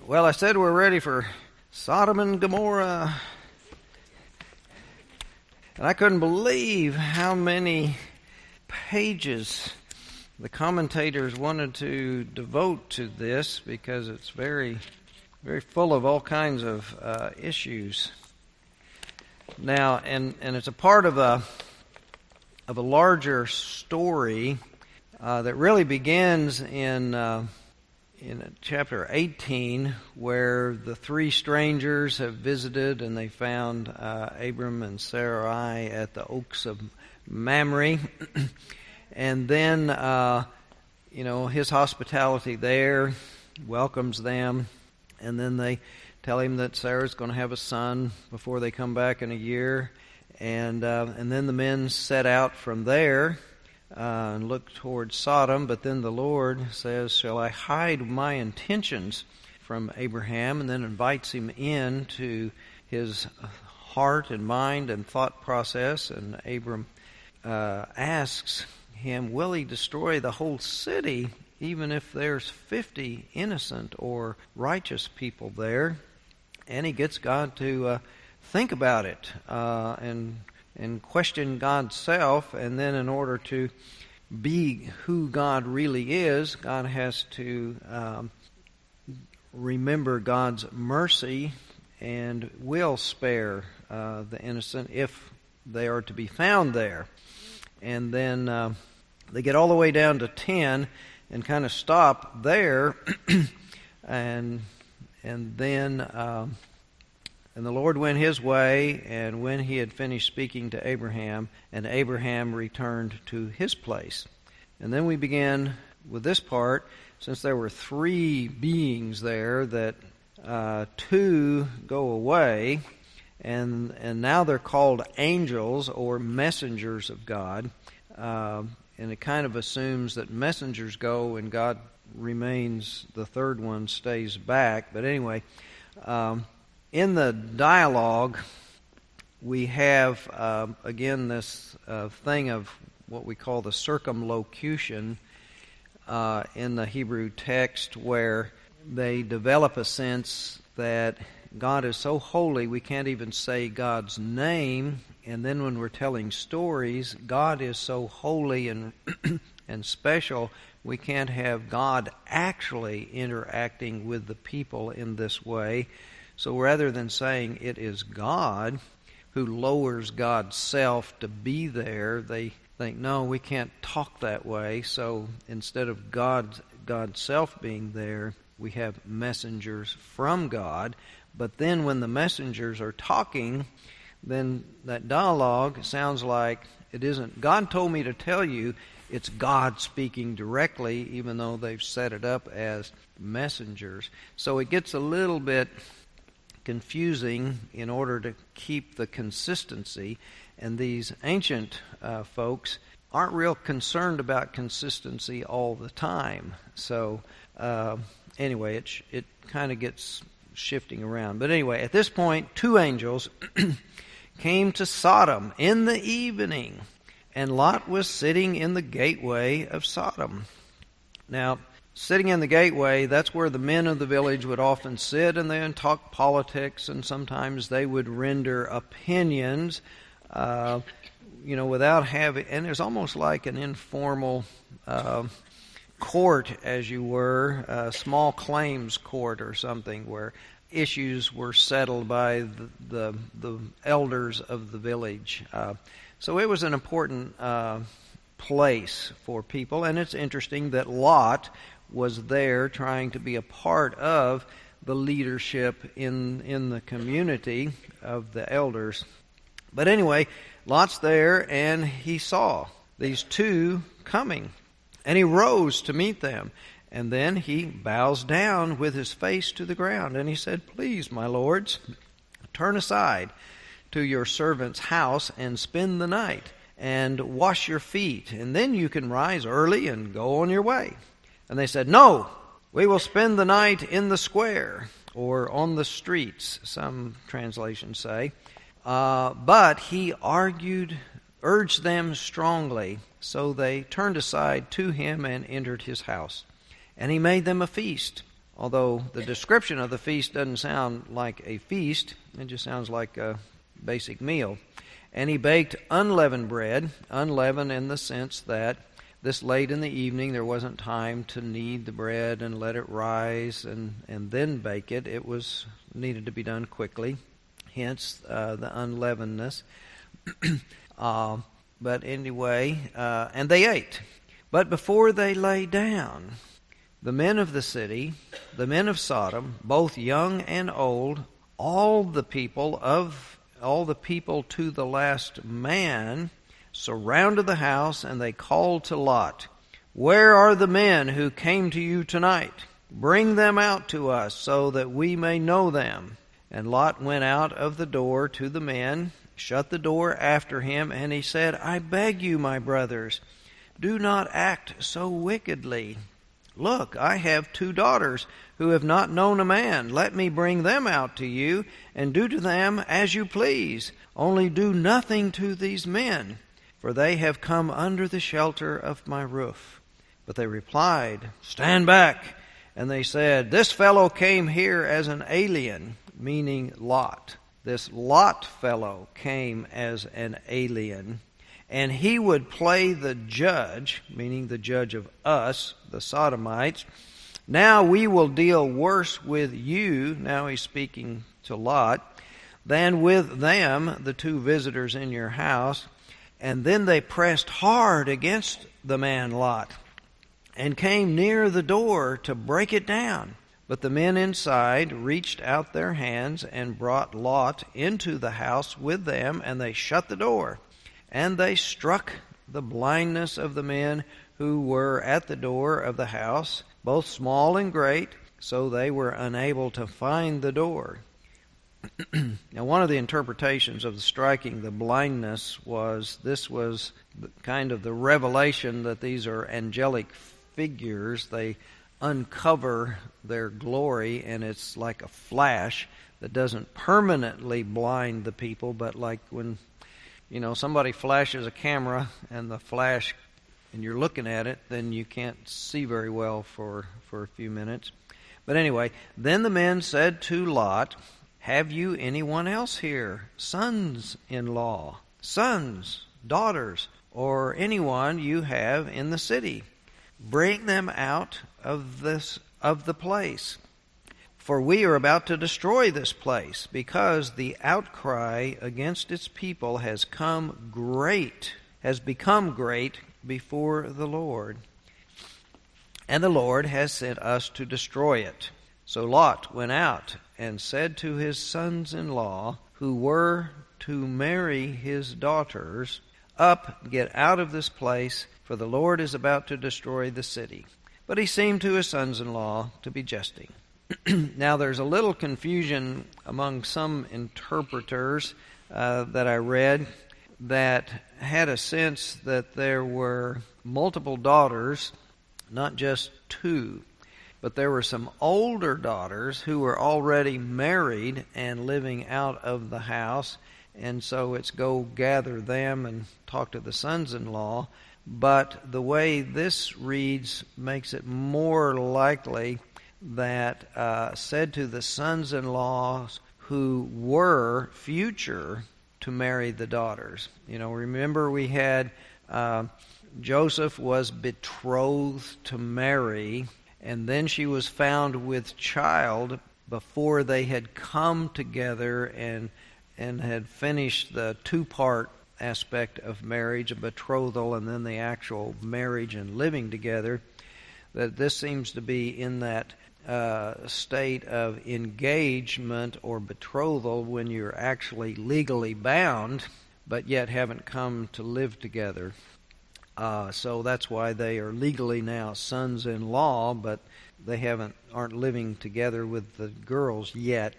Well, I said we're ready for Sodom and Gomorrah. And I couldn't believe how many pages the commentators wanted to devote to this, because it's very, very full of all kinds of issues. Now, and it's a part of a larger story that really begins in chapter 18, where the three strangers have visited and they found Abram and Sarai at the oaks of Mamre. And then, his hospitality there welcomes them. And then they tell him that Sarah's going to have a son before they come back in a year. And then the men set out from there and look towards Sodom. But then the Lord says, "Shall I hide my intentions from Abraham?" And then invites him into his heart and mind and thought process. And Abram asks him, will he destroy the whole city, even if there's 50 innocent or righteous people there? And he gets God to think about it and question God's self. And then in order to be who God really is, God has to remember God's mercy and will spare the innocent if they are to be found there. And then they get all the way down to 10 and kind of stop there. and then and the Lord went his way, and when he had finished speaking to Abraham, and Abraham returned to his place. And then we begin with this part. Since there were three beings there, that two go away, and now they're called angels or messengers of God. And it kind of assumes that messengers go and God remains, the third one stays back. But anyway, in the dialogue, we have, again, this thing of what we call the circumlocution in the Hebrew text, where they develop a sense that God is so holy we can't even say God's name. And then when we're telling stories, God is so holy and and special, we can't have God actually interacting with the people in this way. So rather than saying it is God who lowers God's self to be there, they think, no, we can't talk that way. So instead of God's self being there, we have messengers from God. But then when the messengers are talking, then that dialogue sounds like it isn't God told me to tell you, it's God speaking directly, even though they've set it up as messengers. So it gets a little bit confusing in order to keep the consistency. And these ancient folks aren't real concerned about consistency all the time. So anyway, it kind of gets shifting around. But anyway, at this point, two angels came to Sodom in the evening, and Lot was sitting in the gateway of Sodom. Now, sitting in the gateway, that's where the men of the village would often sit and then talk politics, and sometimes they would render opinions, without having, and there's almost like an informal court, as you were, a small claims court or something, where issues were settled by the elders of the village. So it was an important place for people, and it's interesting that Lot was there trying to be a part of the leadership in the community of the elders. But anyway, Lot's there, and he saw these two coming, and he rose to meet them. And then he bows down with his face to the ground, and he said, "Please, my lords, turn aside to your servant's house and spend the night and wash your feet, and then you can rise early and go on your way." And they said, "No, we will spend the night in the square," or on the streets, some translations say. But he urged them strongly, so they turned aside to him and entered his house. And he made them a feast although the description of the feast doesn't sound like a feast. It just sounds like a basic meal. And he baked unleavened bread, unleavened in the sense that this late in the evening there wasn't time to knead the bread and let it rise and then bake it. It was needed to be done quickly, hence the unleavenedness. But anyway, and they ate. But before they lay down, the men of the city, the men of Sodom, both young and old, all the people to the last man, surrounded the house, and they called to Lot, "Where are the men who came to you tonight? Bring them out to us, so that we may know them." And Lot went out of the door to the men, shut the door after him, and he said, "I beg you, my brothers, do not act so wickedly. Look, I have 2 daughters who have not known a man. Let me bring them out to you, and do to them as you please. Only do nothing to these men, for they have come under the shelter of my roof." But they replied, "Stand back." And they said, "This fellow came here as an alien," meaning Lot. This Lot fellow came as an alien, and he would play the judge, meaning the judge of us, the Sodomites. "Now we will deal worse with you," now he's speaking to Lot, "than with them, the 2 visitors in your house." And then they pressed hard against the man Lot, and came near the door to break it down. But the men inside reached out their hands and brought Lot into the house with them, and they shut the door. And they struck the blindness of the men who were at the door of the house, both small and great, so they were unable to find the door. Now, one of the interpretations of the striking the blindness was kind of the revelation that these are angelic figures. They uncover their glory, and it's like a flash that doesn't permanently blind the people, but like when somebody flashes a camera and the flash, and you're looking at it, then you can't see very well for a few minutes. But anyway, then the men said to Lot, "Have you anyone else here, sons-in-law, sons, daughters, or anyone you have in the city? Bring them out of the place. For we are about to destroy this place, because the outcry against its people has become great before the Lord. And the Lord has sent us to destroy it." So Lot went out and said to his sons-in-law, who were to marry his daughters, "Up, get out of this place, for the Lord is about to destroy the city." But he seemed to his sons-in-law to be jesting. Now there's a little confusion among some interpreters that I read that had a sense that there were multiple daughters, not just 2. But there were some older daughters who were already married and living out of the house, and so it's go gather them and talk to the sons-in-law. But the way this reads makes it more likely that said to the sons-in-laws who were future to marry the daughters. Remember we had Joseph was betrothed to Mary, and then she was found with child before they had come together and had finished the 2-part aspect of marriage, a betrothal, and then the actual marriage and living together. That this seems to be in that state of engagement or betrothal when you're actually legally bound, but yet haven't come to live together. So that's why they are legally now sons-in-law, but they aren't living together with the girls yet.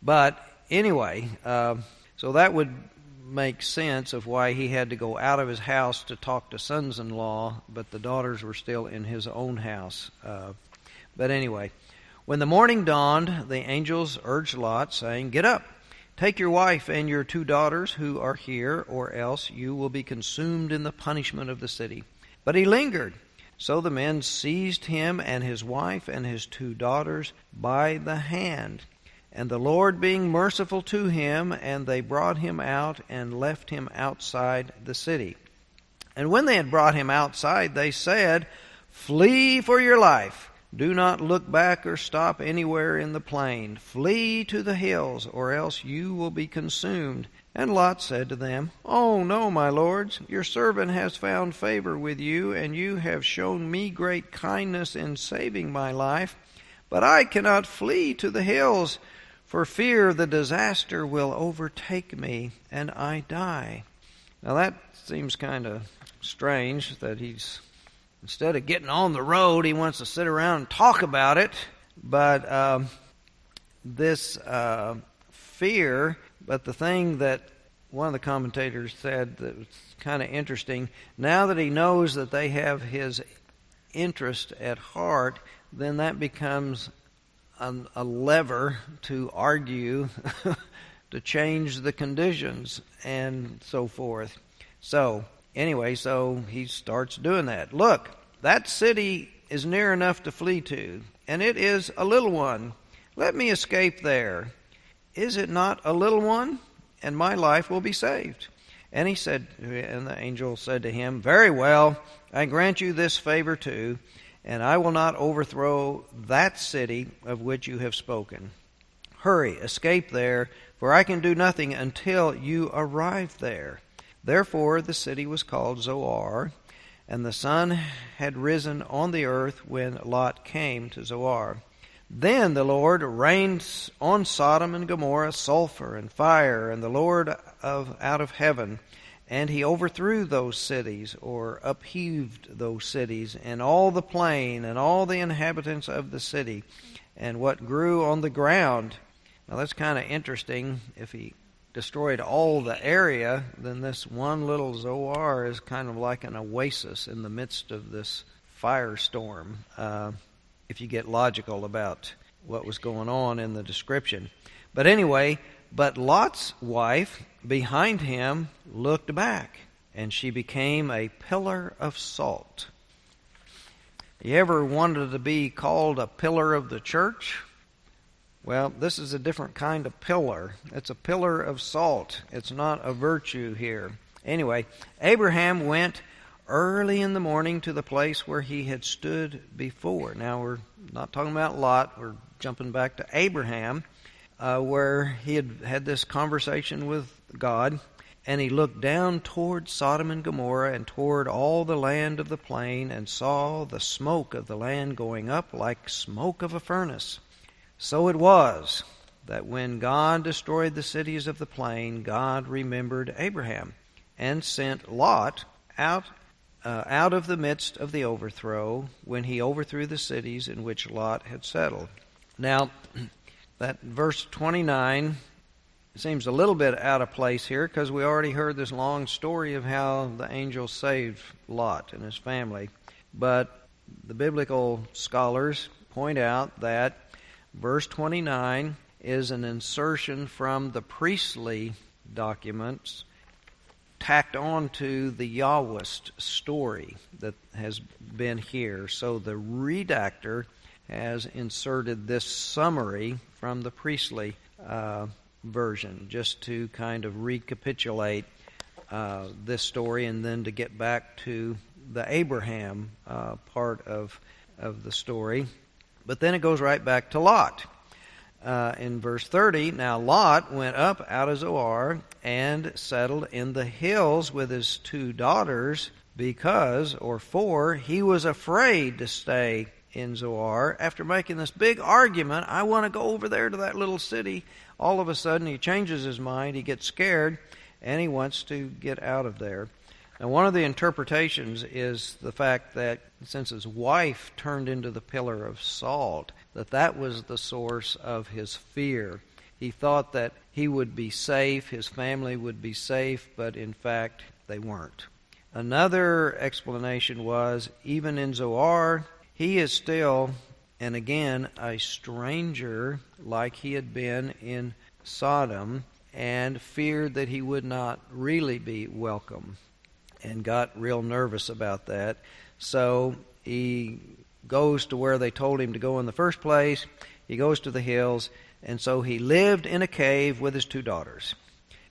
But anyway, so that would make sense of why he had to go out of his house to talk to sons-in-law, but the daughters were still in his own house. But anyway, when the morning dawned, the angels urged Lot, saying, "Get up, take your wife and your 2 daughters who are here, or else you will be consumed in the punishment of the city." But he lingered. So the men seized him and his wife and his 2 daughters by the hand. And the Lord being merciful to him, and they brought him out and left him outside the city. And when they had brought him outside, they said, Flee for your life. Do not look back or stop anywhere in the plain. Flee to the hills, or else you will be consumed. And Lot said to them, Oh, no, my lords, your servant has found favor with you, and you have shown me great kindness in saving my life. But I cannot flee to the hills, for fear the disaster will overtake me, and I die. Now that seems kind of strange that he's, instead of getting on the road, he wants to sit around and talk about it. But this fear, but the thing that one of the commentators said that was kind of interesting, now that he knows that they have his interest at heart, then that becomes a lever to argue, to change the conditions, and so forth. So, anyway, so he starts doing that. Look, that city is near enough to flee to, and it is a little one. Let me escape there. Is it not a little one? And my life will be saved. And he said, and the angel said to him, Very well, I grant you this favor too, and I will not overthrow that city of which you have spoken. Hurry, escape there, for I can do nothing until you arrive there. Therefore the city was called Zoar, and the sun had risen on the earth when Lot came to Zoar. Then the Lord rained on Sodom and Gomorrah sulfur and fire, and the Lord out of heaven, and he overthrew those cities, or upheaved those cities, and all the plain, and all the inhabitants of the city, and what grew on the ground. Now that's kind of interesting. If he destroyed all the area, then this one little Zoar is kind of like an oasis in the midst of this firestorm, if you get logical about what was going on in the description. But anyway, but Lot's wife behind him looked back, and she became a pillar of salt. You ever wanted to be called a pillar of the church? Well, this is a different kind of pillar. It's a pillar of salt. It's not a virtue here. Anyway, Abraham went early in the morning to the place where he had stood before. Now, we're not talking about Lot. We're jumping back to Abraham, where he had this conversation with God, and he looked down toward Sodom and Gomorrah and toward all the land of the plain, and saw the smoke of the land going up like smoke of a furnace. So it was that when God destroyed the cities of the plain, God remembered Abraham and sent Lot out of the midst of the overthrow, when he overthrew the cities in which Lot had settled. Now, that verse 29 seems a little bit out of place here, because we already heard this long story of how the angel saved Lot and his family. But the biblical scholars point out that verse 29 is an insertion from the priestly documents tacked on to the Yahwist story that has been here. So the redactor has inserted this summary from the priestly version, just to kind of recapitulate this story, and then to get back to the Abraham part of the story. But then it goes right back to Lot. In verse 30, now Lot went up out of Zoar and settled in the hills with his 2 daughters, for he was afraid to stay in Zoar. After making this big argument, I want to go over there to that little city, all of a sudden he changes his mind, he gets scared, and he wants to get out of there. Now, one of the interpretations is the fact that since his wife turned into the pillar of salt, that was the source of his fear. He thought that he would be safe, his family would be safe, but in fact they weren't. Another explanation was, even in Zoar, he is still, and again, a stranger like he had been in Sodom, and feared that he would not really be welcome, and got real nervous about that. So he goes to where they told him to go in the first place. He goes to the hills, and so he lived in a cave with his 2 daughters.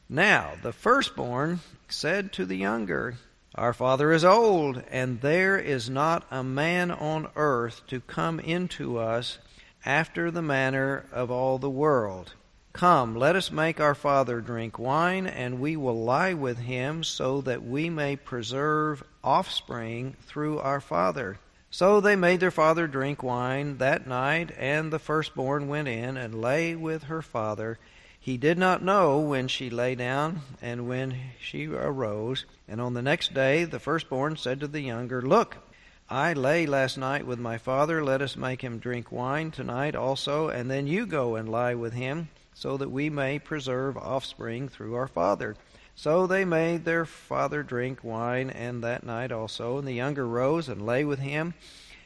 Now the firstborn said to the younger, Our father is old, and there is not a man on earth to come into us after the manner of all the world. Come, let us make our father drink wine, and we will lie with him, so that we may preserve offspring through our father. So they made their father drink wine that night, and the firstborn went in and lay with her father. He did not know when she lay down and when she arose. And on the next day the firstborn said to the younger, Look, I lay last night with my father. Let us make him drink wine tonight also, and then you go and lie with him, so that we may preserve offspring through our father. So they made their father drink wine, and that night also. And the younger rose and lay with him,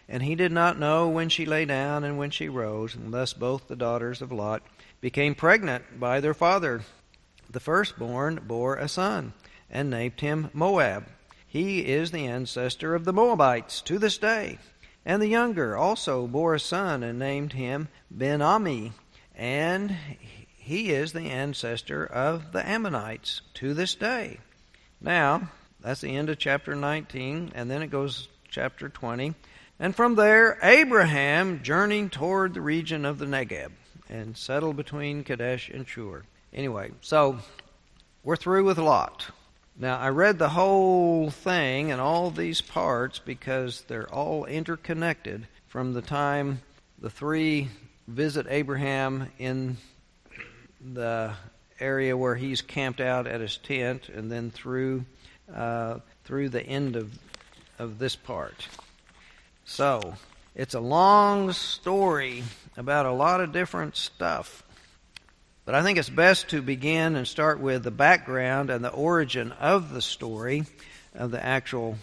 and he did not know when she lay down and when she rose. And thus both the daughters of Lot became pregnant by their father. The firstborn bore a son, and named him Moab. He is the ancestor of the Moabites to this day. And the younger also bore a son, and named him Ben-Ami. And he is the ancestor of the Ammonites to this day. Now, that's the end of chapter 19, and then it goes chapter 20. And from there, Abraham journeyed toward the region of the Negeb and settled between Kadesh and Shur. Anyway, so we're through with Lot. Now, I read the whole thing and all these parts because they're all interconnected from the time the 3 visit Abraham in the area where he's camped out at his tent, and then through the end of this part. So it's a long story about a lot of different stuff, but I think it's best to begin and start with the background and the origin of the story of the actual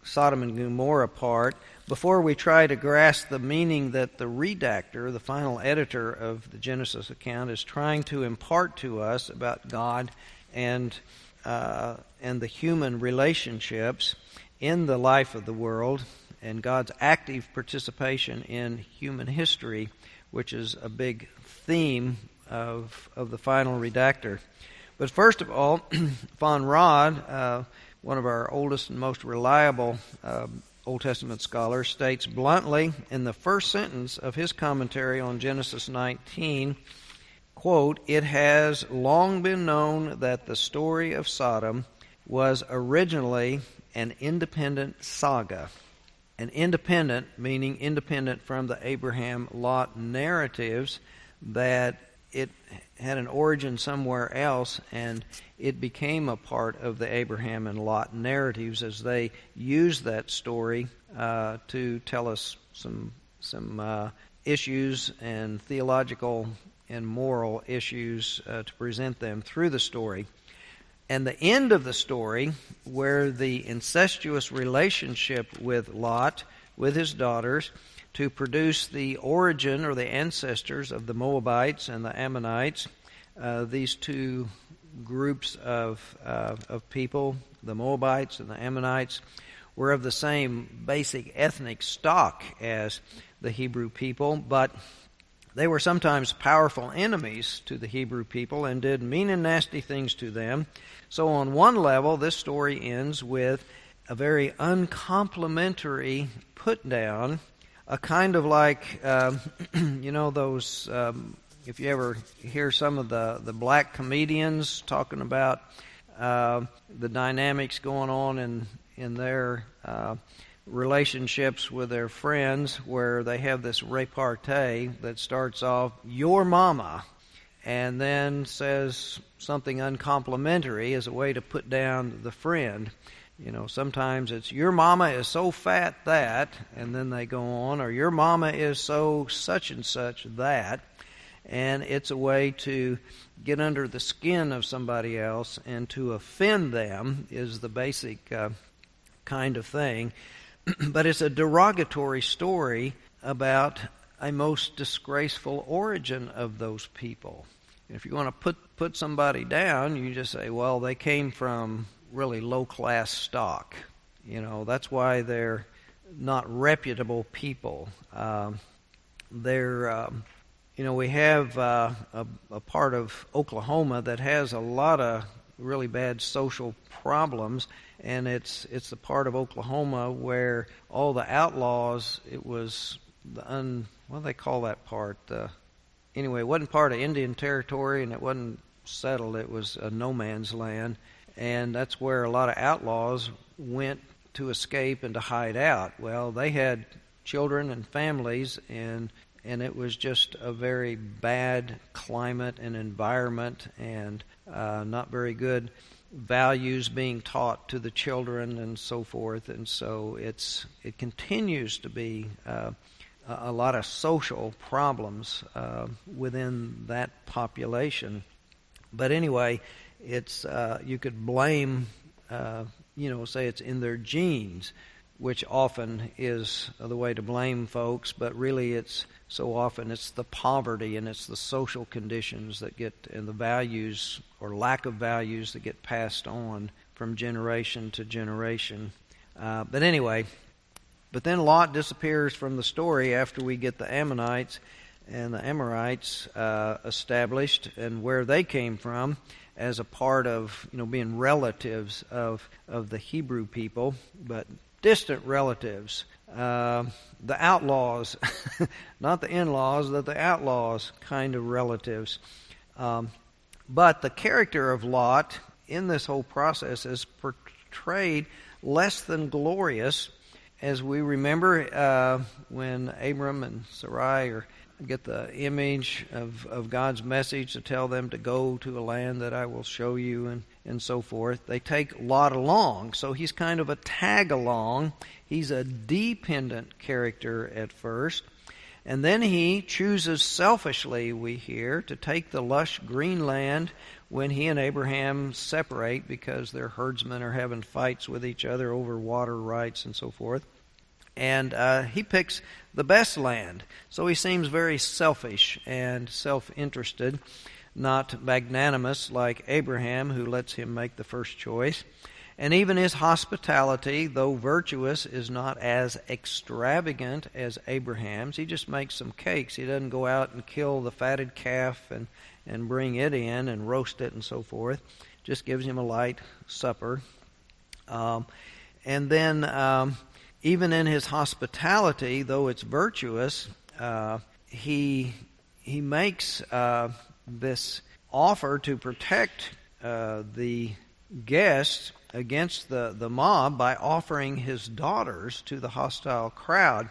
Sodom and Gomorrah part, before we try to grasp the meaning that the redactor, the final editor of the Genesis account, is trying to impart to us about God and the human relationships in the life of the world, and God's active participation in human history, which is a big theme of the final redactor. But first of all, Von Rad, one of our oldest and most reliable Old Testament scholars, states bluntly in the first sentence of his commentary on Genesis 19, quote, "It has long been known that the story of Sodom was originally an independent saga." An independent, meaning independent from the Abraham-Lot narratives, that it had an origin somewhere else, and it became a part of the Abraham and Lot narratives as they used that story to tell us some issues and theological and moral issues to present them through the story. And the end of the story, where the incestuous relationship with Lot, with his daughters, to produce the origin or the ancestors of the Moabites and the Ammonites, these 2 groups of people, the Moabites and the Ammonites, were of the same basic ethnic stock as the Hebrew people, but they were sometimes powerful enemies to the Hebrew people and did mean and nasty things to them. So on one level, this story ends with a very uncomplimentary put-down, a kind of like, those, if you ever hear some of the black comedians talking about the dynamics going on in their relationships with their friends, where they have this repartee that starts off, "Your mama," and then says something uncomplimentary as a way to put down the friend. Sometimes it's, "Your mama is so fat that," and then they go on, or "Your mama is so such and such that," and it's a way to get under the skin of somebody else and to offend them is the basic kind of thing. But it's a derogatory story about a most disgraceful origin of those people. If you want to put somebody down, you just say, well, they came from really low-class stock. That's why they're not reputable people. We have a part of Oklahoma that has a lot of really bad social problems, and it's the part of Oklahoma where all the outlaws, it was what do they call that part? Anyway, it wasn't part of Indian territory, and it wasn't settled. It was a no man's land, and that's where a lot of outlaws went to escape and to hide out. Well, they had children and families, and it was just a very bad climate and environment, and not very good values being taught to the children and so forth. And so it continues to be a lot of social problems within that population. But anyway, it's you could blame, say it's in their genes, which often is the way to blame folks, but really it's the poverty and it's the social conditions that get, and the values or lack of values that get passed on from generation to generation. But then Lot disappears from the story after we get the Ammonites and the Amorites established and where they came from as a part of being relatives of the Hebrew people, but distant relatives. The outlaws, not the in-laws, but the outlaws kind of relatives. But the character of Lot in this whole process is portrayed less than glorious, as we remember when Abram and Sarai get the image of God's message to tell them to go to a land that I will show you and so forth. They take Lot along, so he's kind of a tag-along. He's a dependent character at first. And then he chooses selfishly, we hear, to take the lush green land when he and Abraham separate because their herdsmen are having fights with each other over water rights and so forth. And he picks the best land. So he seems very selfish and self-interested, not magnanimous like Abraham, who lets him make the first choice. And even his hospitality, though virtuous, is not as extravagant as Abraham's. He just makes some cakes. He doesn't go out and kill the fatted calf and bring it in and roast it and so forth. Just gives him a light supper. And then even in his hospitality, though it's virtuous, he makes this offer to protect the guests against the mob by offering his daughters to the hostile crowd.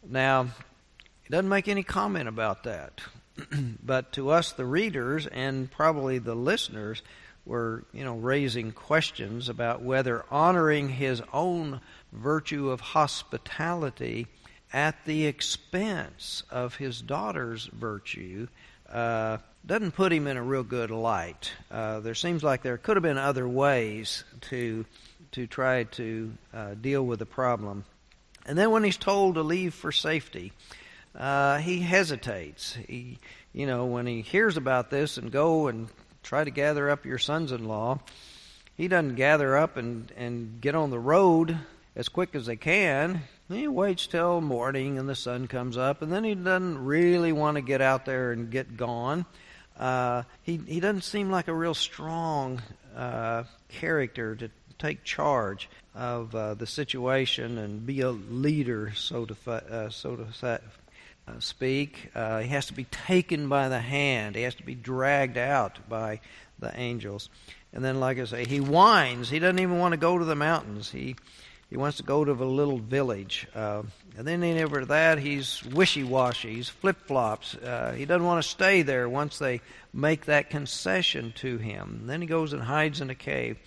Now, he doesn't make any comment about that. But to us, the readers, and probably the listeners, were raising questions about whether honoring his own virtue of hospitality at the expense of his daughter's virtue doesn't put him in a real good light. There seems like there could have been other ways to try to deal with the problem. And then when he's told to leave for safety, he hesitates. When he hears about this and go and try to gather up your sons-in-law, he doesn't gather up and get on the road as quick as they can. He waits till morning and the sun comes up, and then he doesn't really want to get out there and get gone. He doesn't seem like a real strong character to take charge of the situation and be a leader, so to speak. He has to be taken by the hand. He has to be dragged out by the angels. And then, like I say, he whines. He doesn't even want to go to the mountains. He wants to go to a little village. And then over that, he's wishy-washy. He's flip-flops. He doesn't want to stay there once they make that concession to him. And then he goes and hides in a cave.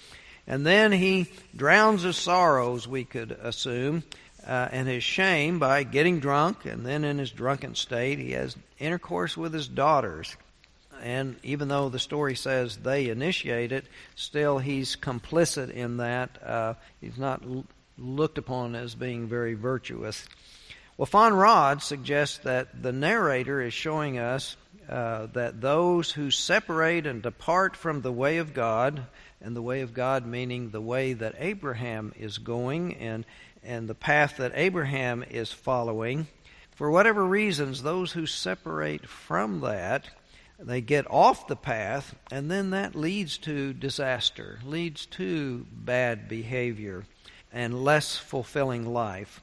And then he drowns his sorrows, we could assume, and his shame by getting drunk. And then in his drunken state, he has intercourse with his daughters. And even though the story says they initiate it, still he's complicit in that. He's not looked upon as being very virtuous. Well, Von Rad suggests that the narrator is showing us that those who separate and depart from the way of God, and the way of God meaning the way that Abraham is going, and the path that Abraham is following. For whatever reasons, those who separate from that, they get off the path, and then that leads to disaster, leads to bad behavior and less fulfilling life.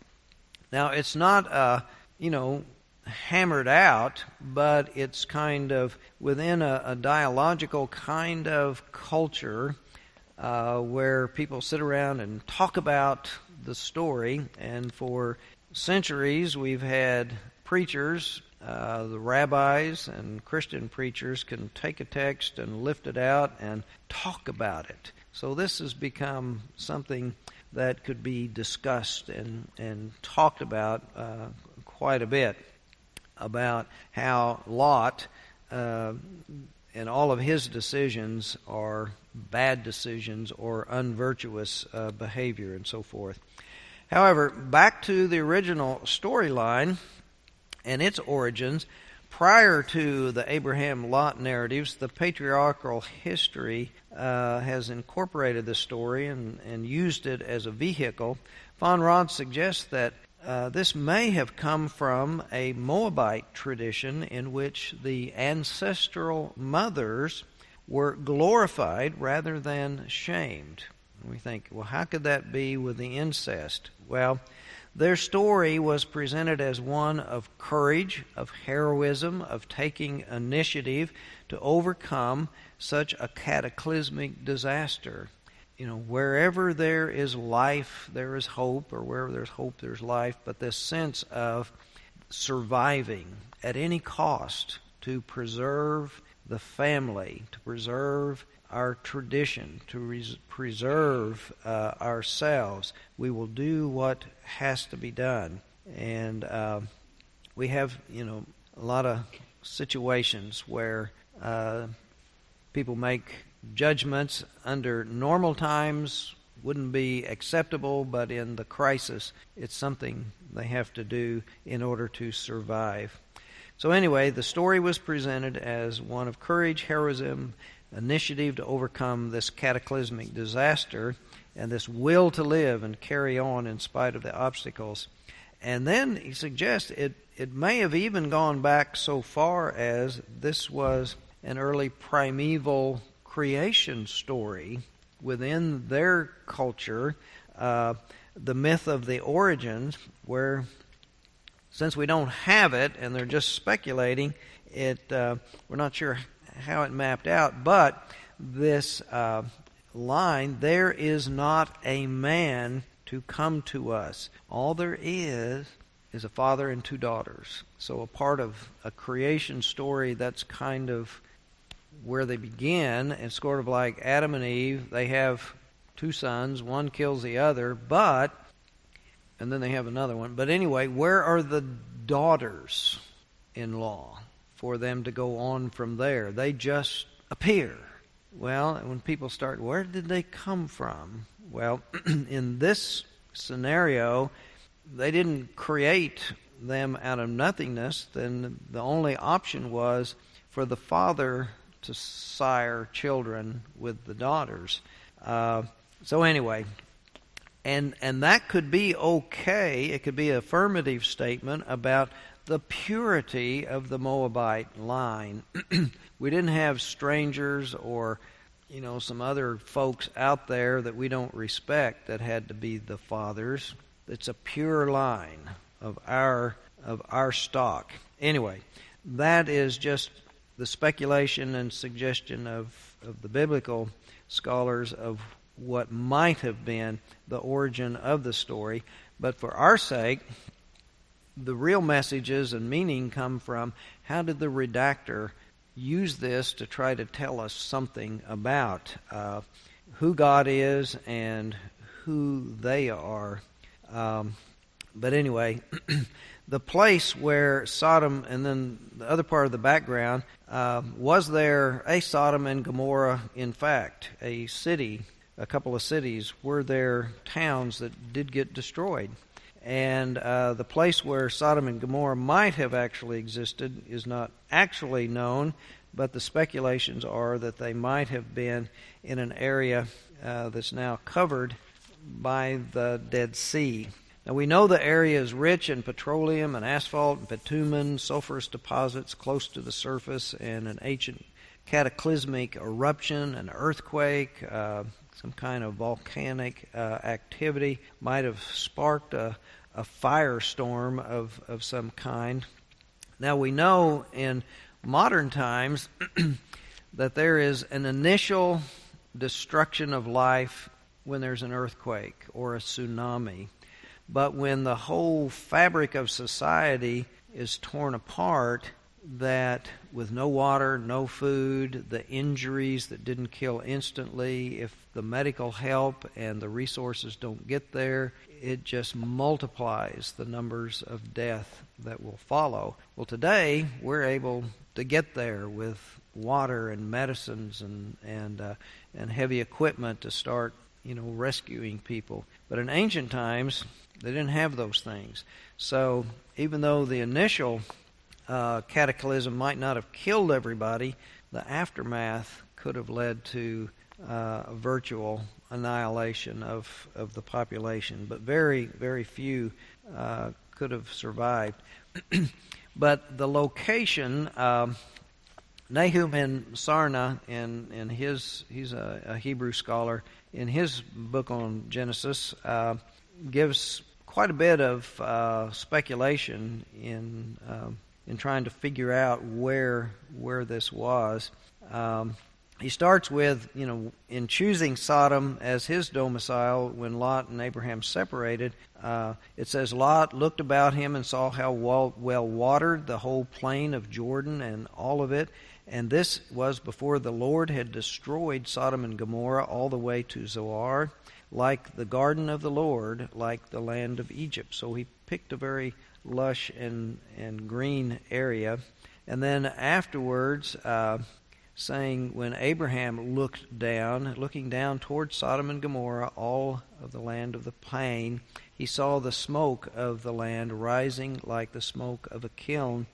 Now, it's not, hammered out, but it's kind of within a dialogical kind of culture where people sit around and talk about the story. And for centuries, we've had preachers, the rabbis and Christian preachers can take a text and lift it out and talk about it. So this has become something that could be discussed and talked about quite a bit, about how Lot and all of his decisions are bad decisions or unvirtuous behavior and so forth. However, back to the original storyline and its origins. Prior to the Abraham-Lot narratives, the patriarchal history has incorporated the story and used it as a vehicle. Von Rad suggests that this may have come from a Moabite tradition in which the ancestral mothers were glorified rather than shamed. And we think, well, how could that be with the incest? Well, their story was presented as one of courage, of heroism, of taking initiative to overcome such a cataclysmic disaster. Wherever there is life, there is hope, or wherever there's hope, there's life, but this sense of surviving at any cost to preserve the family, to preserve our tradition, to preserve ourselves. We will do what has to be done. And we have, a lot of situations where people make judgments under normal times wouldn't be acceptable, but in the crisis, it's something they have to do in order to survive. So anyway, the story was presented as one of courage, heroism, initiative to overcome this cataclysmic disaster, and this will to live and carry on in spite of the obstacles. And then he suggests it may have even gone back so far as this was an early primeval creation story within their culture, the myth of the origins, where since we don't have it and they're just speculating, we're not sure how it mapped out, but this line, there is not a man to come to us. All there is a father and two daughters. So a part of a creation story, that's kind of where they begin. It's sort of like Adam and Eve. They have two sons. One kills the other, and then they have another one. But anyway, where are the daughters-in-law for them to go on from there? They just appear. Well, when people start, where did they come from? Well, in this scenario, they didn't create them out of nothingness. Then the only option was for the father to sire children with the daughters. So anyway, and that could be okay. It could be an affirmative statement about the purity of the Moabite line. We didn't have strangers or some other folks out there that we don't respect that had to be the fathers. It's a pure line of our stock. Anyway, that is just the speculation and suggestion of the biblical scholars of what might have been the origin of the story. But for our sake, the real messages and meaning come from how did the redactor use this to try to tell us something about who God is and who they are. But anyway, the place where Sodom, and then the other part of the background, was there a Sodom and Gomorrah, in fact, a city, a couple of cities, were there towns that did get destroyed. And the place where Sodom and Gomorrah might have actually existed is not actually known, but the speculations are that they might have been in an area that's now covered by the Dead Sea. Now we know the area is rich in petroleum and asphalt and bitumen, sulfurous deposits close to the surface, and an ancient cataclysmic eruption, an earthquake, some kind of volcanic activity might have sparked a firestorm of some kind. Now we know in modern times that there is an initial destruction of life when there's an earthquake or a tsunami. But when the whole fabric of society is torn apart, that with no water, no food, the injuries that didn't kill instantly, if the medical help and the resources don't get there, it just multiplies the numbers of death that will follow. Well, today we're able to get there with water and medicines and heavy equipment to start, rescuing people. But in ancient times, they didn't have those things. So even though the initial cataclysm might not have killed everybody, the aftermath could have led to a virtual annihilation of the population. But very, very few could have survived. But the location, Nahum in Sarna, he's a Hebrew scholar, in his book on Genesis, gives quite a bit of speculation in trying to figure out where this was. He starts with, in choosing Sodom as his domicile when Lot and Abraham separated, it says, Lot looked about him and saw how well watered the whole plain of Jordan and all of it, and this was before the Lord had destroyed Sodom and Gomorrah all the way to Zoar, like the garden of the Lord, like the land of Egypt. So he picked a very lush and green area. And then afterwards, saying when Abraham looking down towards Sodom and Gomorrah, all of the land of the plain, he saw the smoke of the land rising like the smoke of a kiln,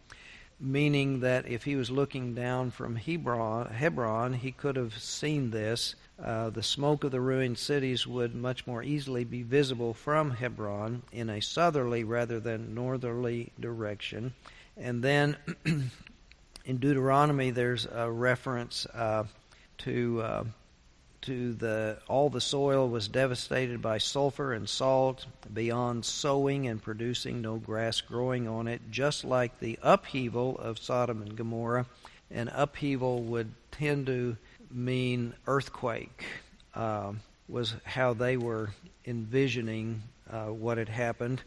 meaning that if he was looking down from Hebron, he could have seen this. The smoke of the ruined cities would much more easily be visible from Hebron in a southerly rather than northerly direction. And then in Deuteronomy, there's a reference to all the soil was devastated by sulfur and salt, beyond sowing and producing, no grass growing on it, just like the upheaval of Sodom and Gomorrah. And upheaval would tend to mean earthquake, was how they were envisioning what had happened.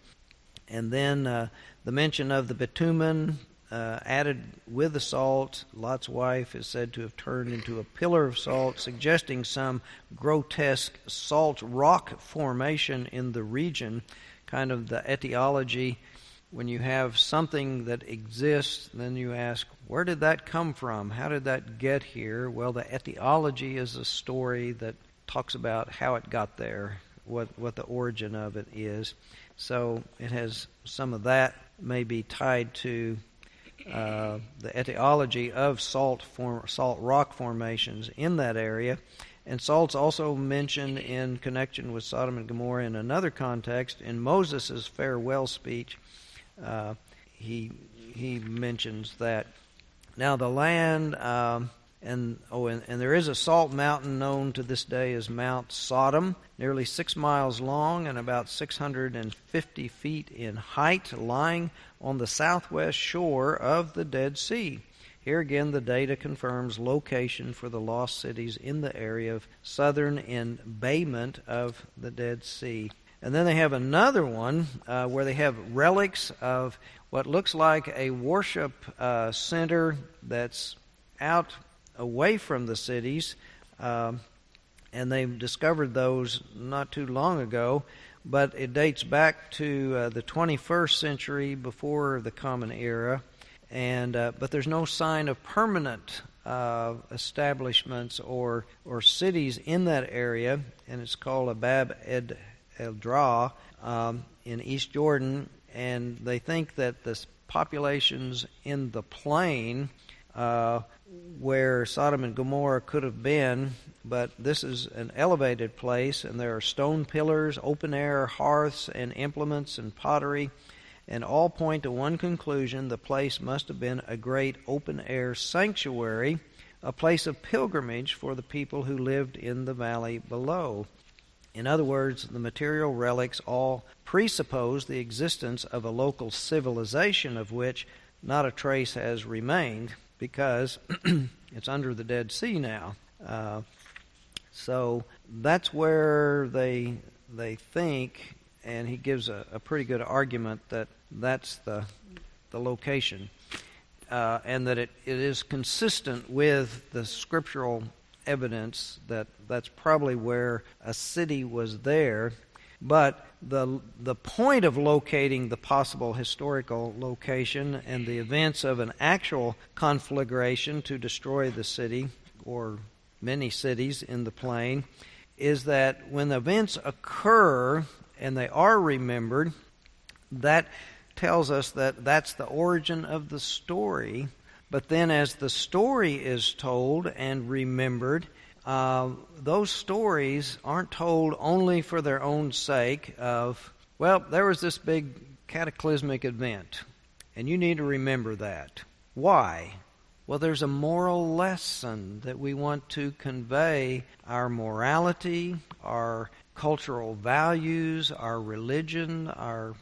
And then the mention of the bitumen added with the salt. Lot's wife is said to have turned into a pillar of salt, suggesting some grotesque salt rock formation in the region. Kind of the etiology, when you have something that exists, then you ask, where did that come from? How did that get here? Well, the etiology is a story that talks about how it got there, what the origin of it is. So it has some of that may be tied to the etiology of salt rock formations in that area. And salt's also mentioned in connection with Sodom and Gomorrah in another context. In Moses' farewell speech, he mentions that. Now the land, and there is a salt mountain known to this day as Mount Sodom, nearly 6 miles long and about 650 feet in height, lying on the southwest shore of the Dead Sea. Here again, the data confirms location for the lost cities in the area of southern embayment of the Dead Sea. And then they have another one where they have relics of what looks like a worship center that's out away from the cities, and they've discovered those not too long ago, but it dates back to the 21st century before the Common Era, and but there's no sign of permanent establishments or cities in that area, and it's called Abab el-Dra in East Jordan, and they think that the populations in the plain where Sodom and Gomorrah could have been but this is an elevated place, and there are stone pillars, open-air hearths, and implements and pottery, and all point to one conclusion: the place must have been a great open-air sanctuary, a place of pilgrimage for the people who lived in the valley below. In other words, the material relics all presuppose the existence of a local civilization of which not a trace has remained, because it's under the Dead Sea now. So that's where they think, and he gives a pretty good argument that that's the location, and that it is consistent with the scriptural evidence that that's probably where a city was there. But the point of locating the possible historical location and the events of an actual conflagration to destroy the city or many cities in the plain is that when events occur and they are remembered, that tells us that that's the origin of the story. But then as the story is told and remembered, those stories aren't told only for their own sake of, well, there was this big cataclysmic event, and you need to remember that. Why? Well, there's a moral lesson that we want to convey our morality, our cultural values, our religion, our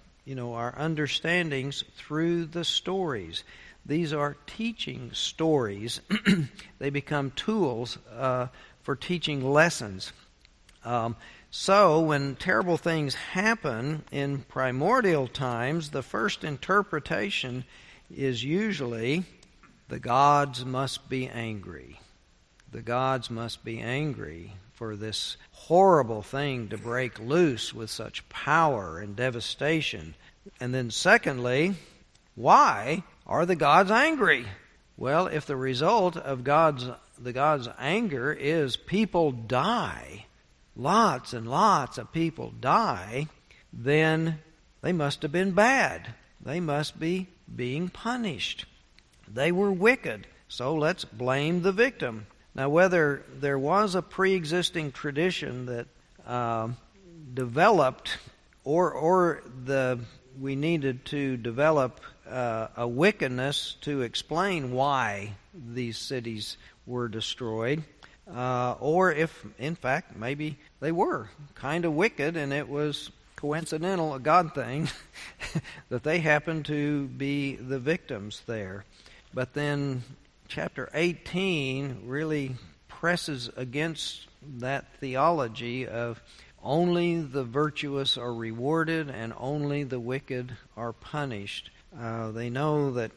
understandings through the stories. These are teaching stories. They become tools for teaching lessons. So when terrible things happen in primordial times, the first interpretation is usually the gods must be angry. The gods must be angry for this horrible thing to break loose with such power and devastation. And then secondly, why are the gods angry? Well, if the result of the God's anger is people die, lots and lots of people die, then they must have been bad. They must be being punished. They were wicked, so let's blame the victim. Now, whether there was a pre-existing tradition that developed, or we needed to develop a wickedness to explain why these cities were destroyed, or if, in fact, maybe they were kind of wicked and it was coincidental, a God thing, that they happened to be the victims there. But then chapter 18 really presses against that theology of only the virtuous are rewarded and only the wicked are punished. They know that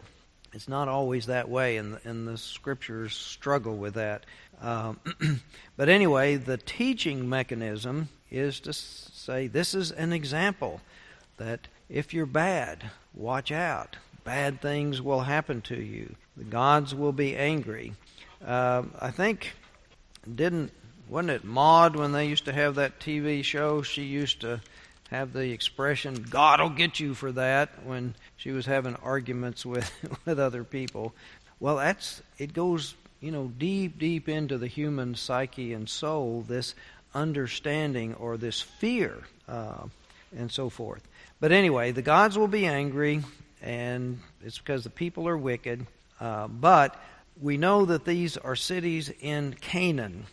it's not always that way, and the scriptures struggle with that. But anyway, the teaching mechanism is to say this is an example that if you're bad, watch out. Bad things will happen to you. The gods will be angry. I think, wasn't it Maud when they used to have that TV show? She used to have the expression, God will get you for that, when she was having arguments with other people. Well, it goes, deep, deep into the human psyche and soul, this understanding or this fear, and so forth. But anyway, the gods will be angry, and it's because the people are wicked. But we know that these are cities in Canaan.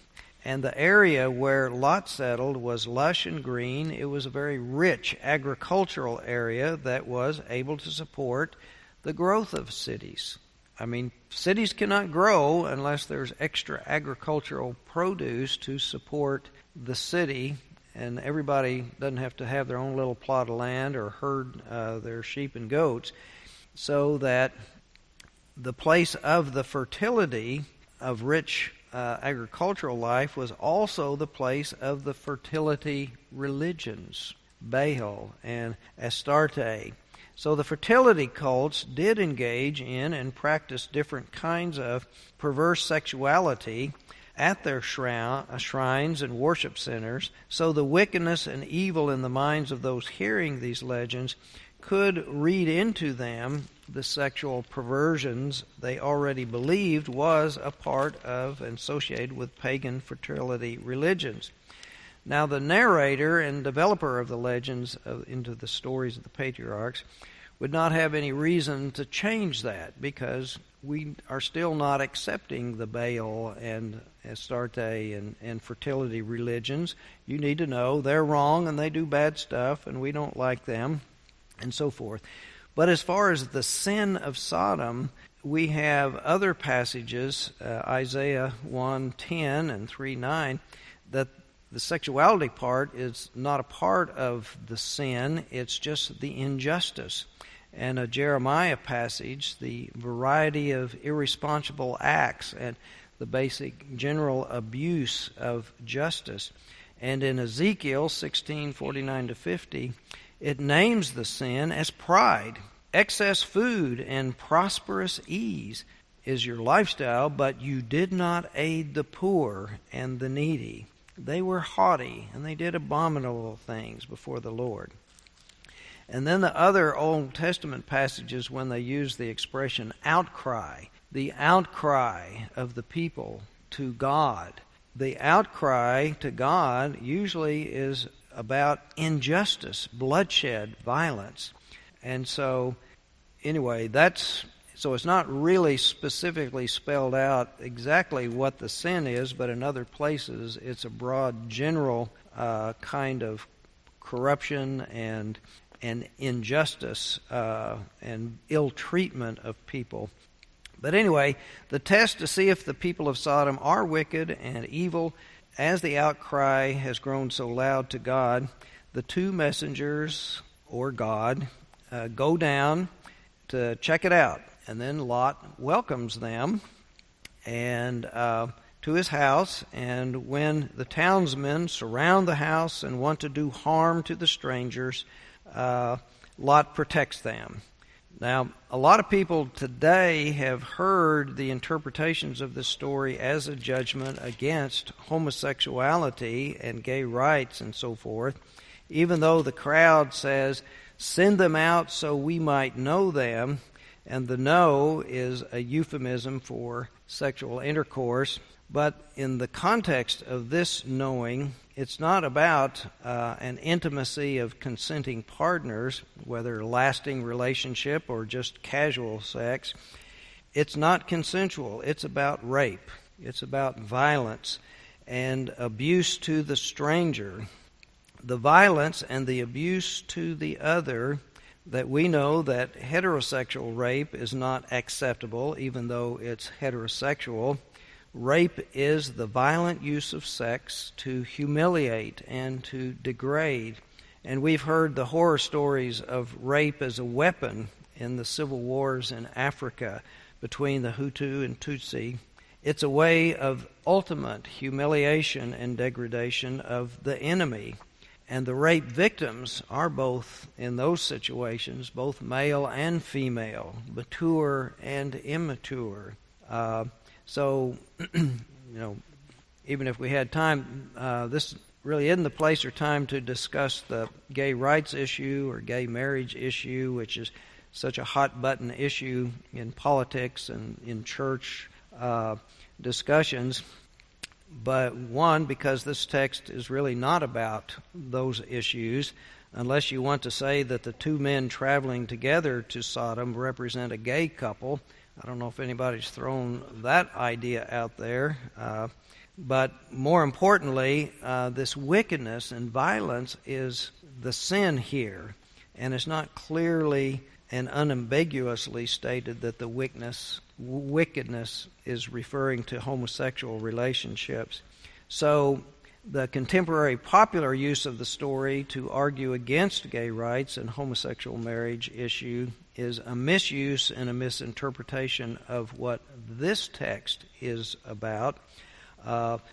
And the area where Lot settled was lush and green. It was a very rich agricultural area that was able to support the growth of cities. I mean, cities cannot grow unless there's extra agricultural produce to support the city, and everybody doesn't have to have their own little plot of land or herd their sheep and goats, so that the place of the fertility of rich agricultural life was also the place of the fertility religions, Baal and Astarte. So the fertility cults did engage in and practice different kinds of perverse sexuality at their shrines and worship centers, so the wickedness and evil in the minds of those hearing these legends could read into them the sexual perversions they already believed was a part of and associated with pagan fertility religions. Now, the narrator and developer of the legends into the stories of the patriarchs would not have any reason to change that, because we are still not accepting the Baal and Astarte and fertility religions. You need to know they're wrong and they do bad stuff and we don't like them, and so forth. But as far as the sin of Sodom, we have other passages, Isaiah 1:10 and 3:9, that the sexuality part is not a part of the sin, it's just the injustice. And a Jeremiah passage, the variety of irresponsible acts and the basic general abuse of justice. And in Ezekiel 16:49-50, it names the sin as pride. Excess food and prosperous ease is your lifestyle, but you did not aid the poor and the needy. They were haughty, and they did abominable things before the Lord. And then the other Old Testament passages, when they use the expression outcry, the outcry of the people to God. The outcry to God usually is about injustice, bloodshed, violence. And so, anyway, so it's not really specifically spelled out exactly what the sin is, but in other places it's a broad, general kind of corruption and injustice and ill treatment of people. But anyway, the test to see if the people of Sodom are wicked and evil, as the outcry has grown so loud to God, the two messengers, or God, go down to check it out. And then Lot welcomes them and to his house. And when the townsmen surround the house and want to do harm to the strangers, Lot protects them. Now, a lot of people today have heard the interpretations of this story as a judgment against homosexuality and gay rights and so forth, even though the crowd says, "Send them out so we might know them," and the "know" is a euphemism for sexual intercourse. But in the context of this knowing, it's not about an intimacy of consenting partners, whether lasting relationship or just casual sex. It's not consensual. It's about rape. It's about violence and abuse to the stranger. The violence and the abuse to the other, that we know that heterosexual rape is not acceptable, even though it's heterosexual. Rape is the violent use of sex to humiliate and to degrade. And we've heard the horror stories of rape as a weapon in the civil wars in Africa between the Hutu and Tutsi. It's a way of ultimate humiliation and degradation of the enemy. And the rape victims are both, in those situations, both male and female, mature and immature. So, even if we had time, this really isn't the place or time to discuss the gay rights issue or gay marriage issue, which is such a hot-button issue in politics and in church discussions. But one, because this text is really not about those issues, unless you want to say that the two men traveling together to Sodom represent a gay couple. I don't know if anybody's thrown that idea out there. But more importantly, this wickedness and violence is the sin here. And it's not clearly and unambiguously stated that the wickedness is referring to homosexual relationships. So the contemporary popular use of the story to argue against gay rights and homosexual marriage issue is a misuse and a misinterpretation of what this text is about.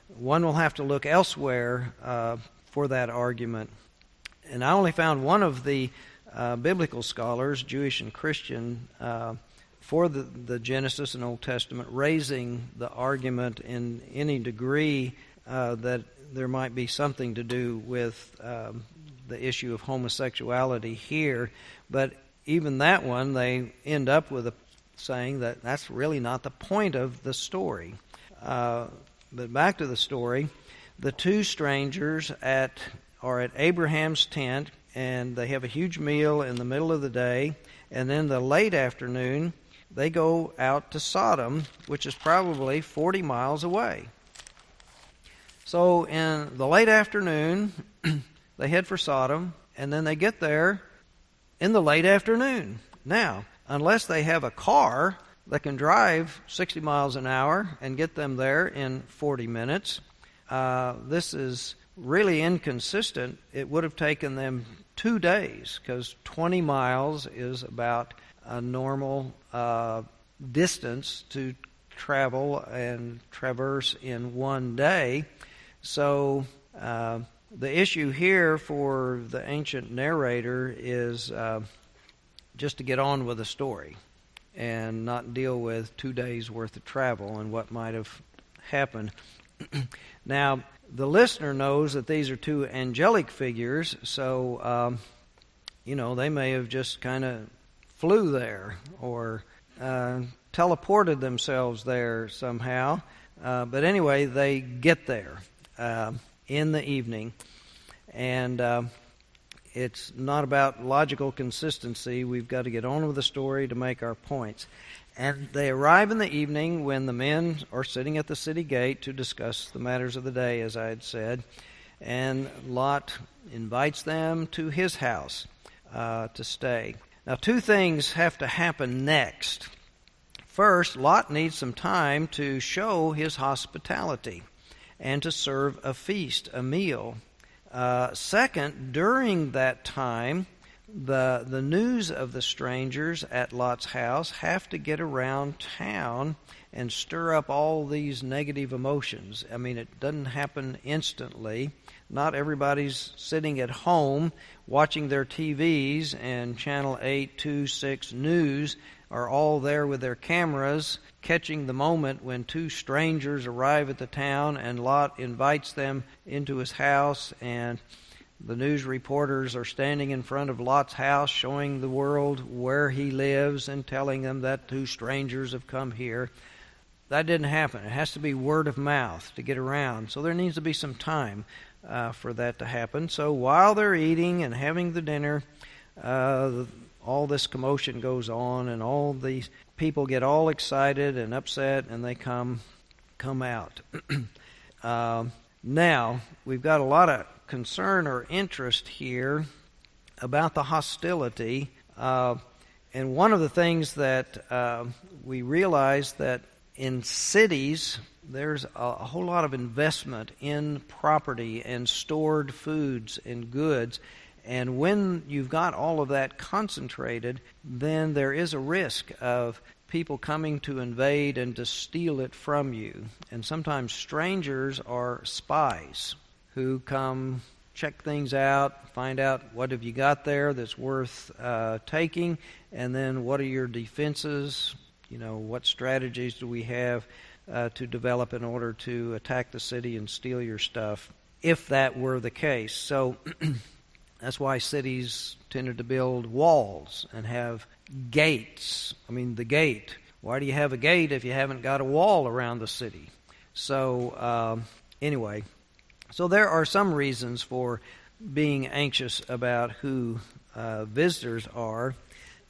One will have to look elsewhere for that argument. And I only found one of the biblical scholars, Jewish and Christian, for the Genesis and Old Testament, raising the argument in any degree that there might be something to do with the issue of homosexuality here. But even that one, they end up with saying that that's really not the point of the story. But back to the story, the two strangers are at Abraham's tent, and they have a huge meal in the middle of the day, and then the late afternoon, they go out to Sodom, which is probably 40 miles away. So in the late afternoon, they head for Sodom, and then they get there in the late afternoon. Now, unless they have a car that can drive 60 miles an hour and get them there in 40 minutes, this is really inconsistent. It would have taken them 2 days, because 20 miles is about a normal distance to travel and traverse in 1 day. So the issue here for the ancient narrator is just to get on with the story and not deal with 2 days' worth of travel and what might have happened. Now, the listener knows that these are two angelic figures, so, they may have just kind of flew there or teleported themselves there somehow. But anyway, they get there in the evening, and it's not about logical consistency. We've got to get on with the story to make our points. And they arrive in the evening when the men are sitting at the city gate to discuss the matters of the day, as I had said. And Lot invites them to his house to stay. Now, two things have to happen next. First, Lot needs some time to show his hospitality and to serve a feast, a meal. Second, during that time, the news of the strangers at Lot's house have to get around town and stir up all these negative emotions. I mean, it doesn't happen instantly. Not everybody's sitting at home watching their TVs, and Channel 8, 2, 6 News are all there with their cameras catching the moment when two strangers arrive at the town, and Lot invites them into his house, and the news reporters are standing in front of Lot's house showing the world where he lives and telling them that two strangers have come here. That didn't happen. It has to be word of mouth to get around. So there needs to be some time for that to happen. So while they're eating and having the dinner, all this commotion goes on, and all these people get all excited and upset, and they come out. Now, we've got a lot of concern or interest here about the hostility. And one of the things that we realize that in cities, there's a whole lot of investment in property and stored foods and goods. And when you've got all of that concentrated, then there is a risk of people coming to invade and to steal it from you. And sometimes strangers are spies who come check things out, find out what have you got there that's worth taking, and then what are your defenses, what strategies do we have to develop in order to attack the city and steal your stuff, if that were the case. So that's why cities tended to build walls and have gates. I mean, the gate. Why do you have a gate if you haven't got a wall around the city? So anyway, so there are some reasons for being anxious about who visitors are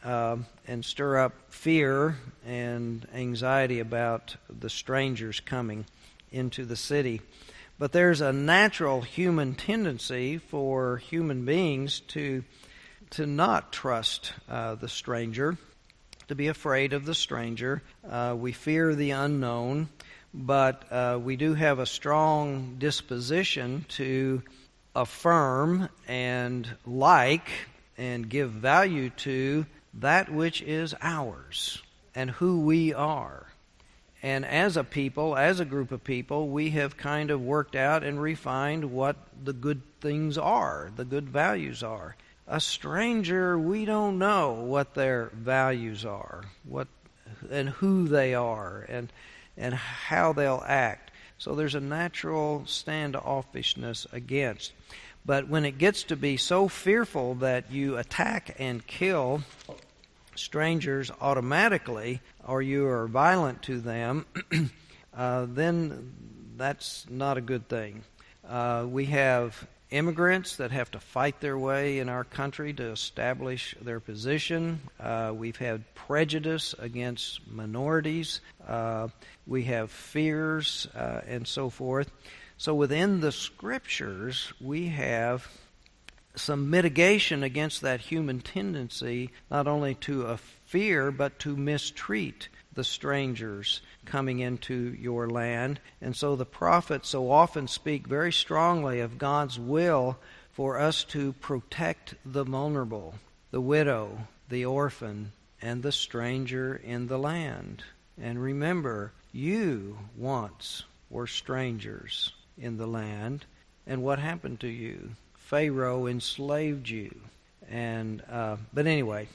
and stir up fear and anxiety about the strangers coming into the city. But there's a natural human tendency for human beings to not trust the stranger, to be afraid of the stranger. We fear the unknown, but we do have a strong disposition to affirm and like and give value to that which is ours and who we are. And as a people, as a group of people, we have kind of worked out and refined what the good things are, the good values are. A stranger, we don't know what their values are, what and who they are, and how they'll act. So there's a natural standoffishness against. But when it gets to be so fearful that you attack and kill strangers automatically, or you are violent to them, then that's not a good thing. We have immigrants that have to fight their way in our country to establish their position. We've had prejudice against minorities. We have fears and so forth. So within the Scriptures, we have some mitigation against that human tendency, not only to fear, but to mistreat the strangers coming into your land. And so the prophets so often speak very strongly of God's will for us to protect the vulnerable, the widow, the orphan, and the stranger in the land. And remember, you once were strangers in the land, and what happened to you? Pharaoh enslaved you. And but anyway,